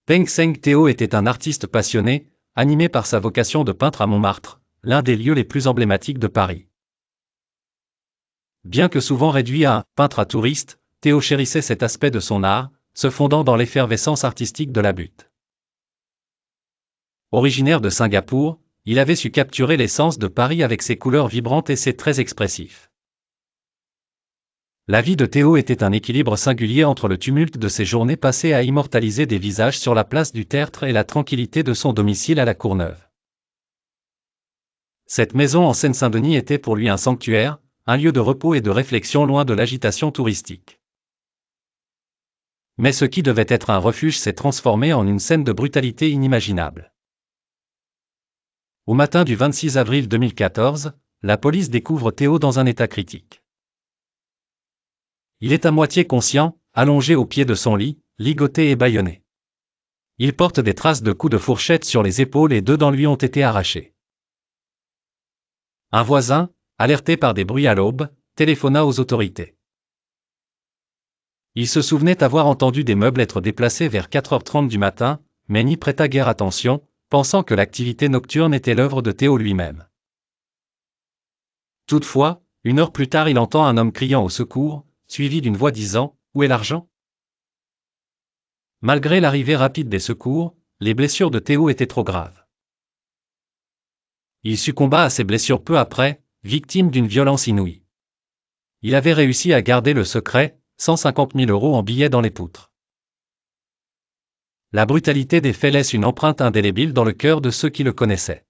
Peng Seng Théo était un artiste passionné, animé par sa vocation de peintre à Montmartre, l'un des lieux les plus emblématiques de Paris. Bien que souvent réduit à « peintre à touristes », Théo chérissait cet aspect de son art, se fondant dans l'effervescence artistique de la butte. Originaire de Singapour, il avait su capturer l'essence de Paris avec ses couleurs vibrantes et ses traits expressifs. La vie de Théo était un équilibre singulier entre le tumulte de ses journées passées à immortaliser des visages sur la place du Tertre et la tranquillité de son domicile à la Courneuve. Cette maison en Seine-Saint-Denis était pour lui un sanctuaire, un lieu de repos et de réflexion loin de l'agitation touristique. Mais ce qui devait être un refuge s'est transformé en une scène de brutalité inimaginable. Au matin du 26 avril 2014, la police découvre Théo dans un état critique. Il est à moitié conscient, allongé au pied de son lit, ligoté et bâillonné. Il porte des traces de coups de fourchette sur les épaules et 2 dents lui ont été arrachées. Un voisin, alerté par des bruits à l'aube, téléphona aux autorités. Il se souvenait avoir entendu des meubles être déplacés vers 4h30 du matin, mais n'y prêta guère attention, pensant que l'activité nocturne était l'œuvre de Théo lui-même. Toutefois, 1 heure plus tard il entend un homme criant au secours, suivi d'une voix disant « Où est l'argent ?» Malgré l'arrivée rapide des secours, les blessures de Théo étaient trop graves. Il succomba à ses blessures peu après, victime d'une violence inouïe. Il avait réussi à garder le secret, 150 000 € en billets dans les poutres. La brutalité des faits laisse une empreinte indélébile dans le cœur de ceux qui le connaissaient.